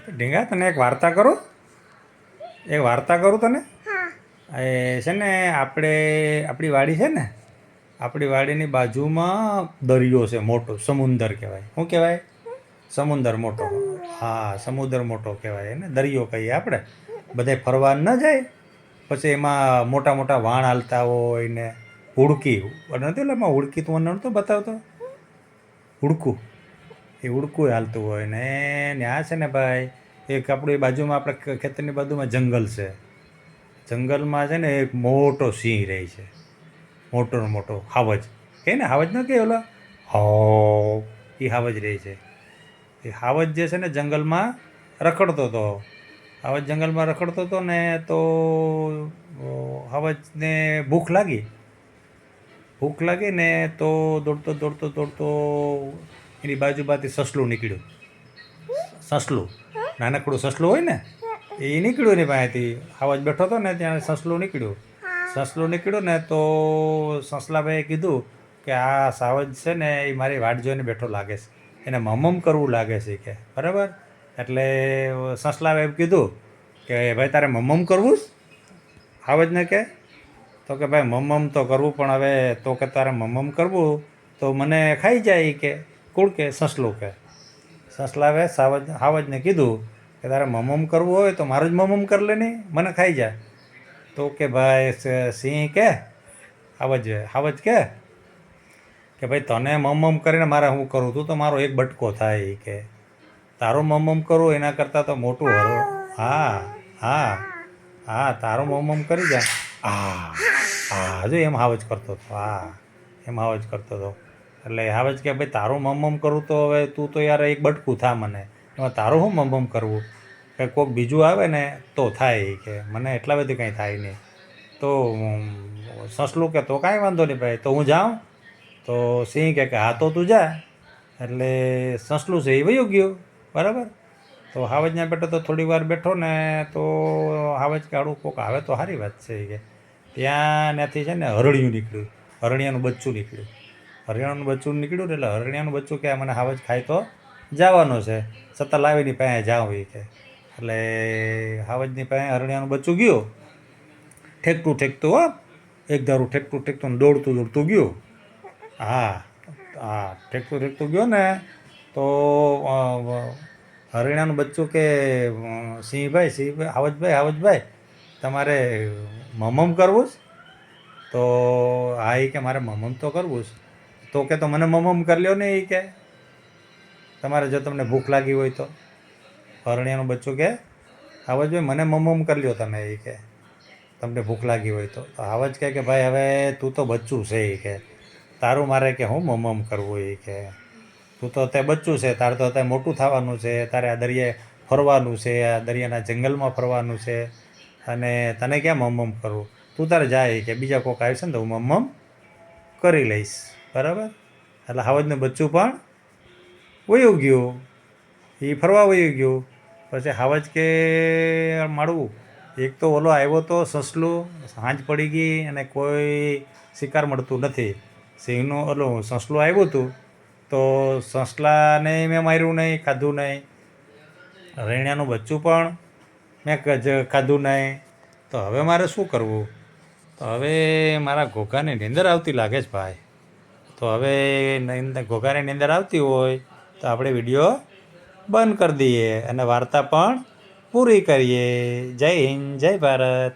ઢીંગા તને એક વાર્તા કરું તને. એ છે ને આપણી વાડી છે ને, આપણી વાડીની બાજુમાં દરિયો છે, મોટો સમુંદર કહેવાય. શું કહેવાય? સમુંદર મોટો. હા, સમુદ્ર મોટો કહેવાય એને, દરિયો કહીએ આપણે. બધાય ફરવા ન જાય, પછી એમાં મોટા મોટા વાણ હાલતા હોય ને હુડકી નથી, એટલે એમાં હુડકી તું મને નહોતો બતાવતો, હુડકું, એ હુડકું હાલતું હોય ને ત્યાં છે ને ભાઈ, એક આપણી બાજુમાં, આપણે ખેતરની બાજુમાં જંગલ છે. જંગલમાં છે ને એક મોટો સિંહ રહે છે, મોટો ને મોટો હાવજ કહે ને, હાવજ ન કહે ઓલા, હાવ, એ હાવજ રહે છે. એ હાવજ જે છે ને જંગલમાં રખડતો હતો. હાવજ જંગલમાં રખડતો હતો ને તો હાવજને ભૂખ લાગી ને તો દોડતો દોડતો દોડતો એની બાજુમાંથી સસલું નીકળ્યું. સસલું, નાનકડું સસલું હોય ને, એ નીકળ્યું એની પાસેથી. હાવજ બેઠો હતો ને ત્યાં સસલું નીકળ્યું ને તો સસલાભાઈએ કીધું કે આ સાવજ છે ને એ મારી વાટ જોઈને બેઠો લાગે છે, એને મમમ કરવું લાગે છે કે, બરાબર. એટલે સસલાભાઈએ એમ કીધું કે ભાઈ તારે મમમ કરવું? હાવજને કે, તો કે ભાઈ મમમ તો કરવું, પણ હવે તો કે તારે મમમ કરવું તો મને ખાઈ જાય કે. કોણ કે? સસલું કે. સસલાએ હાવજને કીધું કે તારે મમમ કરવું હોય તો મારું જ મમમ કરી લે નહીં, મને ખાઈ જાય. તો કે ભાઈ સિંહ કે, હાવજ કે ભાઈ તને મમમ કરીને મારે શું કરું, તું તો મારો એક બટકો થાય કે, તારું મમમ કરવું એના કરતાં તો મોટું તારું મમમ કરી જા. જો એમ હાવજ કરતો હતો. એટલે હાવજ કે ભાઈ તારું મમમ કરવું તો હવે તું તો યાર એક બટકું થા મને, એમાં તારું શું મમમ કરવું, કે કોઈક બીજું આવે ને તો થાય કે, મને એટલા બધી કંઈ થાય નહીં. તો સસલું કે તો કાંઈ વાંધો નહીં ભાઈ, તો હું જાઉં? તો સિંહ કે હા તો તું જા. એટલે સસલું છે એ વયું ગયું, બરાબર. તો હાવજને બેઠો તો થોડી વાર બેઠો ને તો હાવજ કે હાડું કોક આવે તો સારી વાત છે કે. ત્યાંથી છે ને હરણિયું નીકળ્યું, હરણિયાનું બચ્ચું નીકળ્યું. એટલે હરણિયાનું બચ્ચું કે મને હાવજ ખાય તો જવાનું છે, છતાં લાવીની પાસે જાઉં એ કે. એટલે હાવજની પાસે હરણિયાનું બચ્ચું ગયું, ઠેકતું એક ધારું ઠેકતું દોડતું ગયું. ઠેકતું ગયો ને તો હરણિયાનું બચ્ચું કે સિંહભાઈ, હાવજભાઈ તમારે મમમ કરવું છે? તો એ કે મારે મમમ તો કરવું છે. તો કે તો મને મમમ કરી લ્યો ને એ કે, તમારે જો તમને ભૂખ લાગી હોય તો. હરણિયાનું બચ્ચું કે હાવજભાઈ મને મમમ કરી લ્યો તમે એ કે, તમને ભૂખ લાગી હોય તો. હાવજ કહે કે ભાઈ હવે તું તો બચ્ચું છે એ કે, તારું મારે કે હું મમમ કરવું એ કે, તું તો અત્યારે બચ્ચું છે, તારે તો અત્યારે મોટું થવાનું છે, તારે આ દરિયાએ ફરવાનું છે, આ દરિયાના જંગલમાં ફરવાનું છે, અને તને ક્યાં મમમ કરવું, તું તારે જાય કે બીજા કોઈક આવશે ને તો હું મમમ કરી લઈશ, બરાબર. એટલે હાવજનું બચ્ચું પણ વયું ગયું, એ ફરવા વયું ગયું. પછી હાવજ કે માળું, એક તો ઓલો આવ્યો તો સસલું, સાંજ પડી ગઈ અને કોઈ શિકાર મળતું નથી. સિંહનું સસલું આવ્યું હતું તો સસલાને મેં માર્યું નહીં, ખાધું નહીં. હરણિયાનું બચ્ચું પણ મેં ખાધું નહીં. તો હવે મારે શું કરવું? તો હવે મારા ઘોઘાને નીંદર આવતી લાગે છે ભાઈ. તો હવે ઘોઘાને નીંદર આવતી હોય તો આપણે વિડીયો બંધ કરી દઈએ અને વાર્તા પણ પૂરી કરીએ. જય હિન્દ, જય ભારત.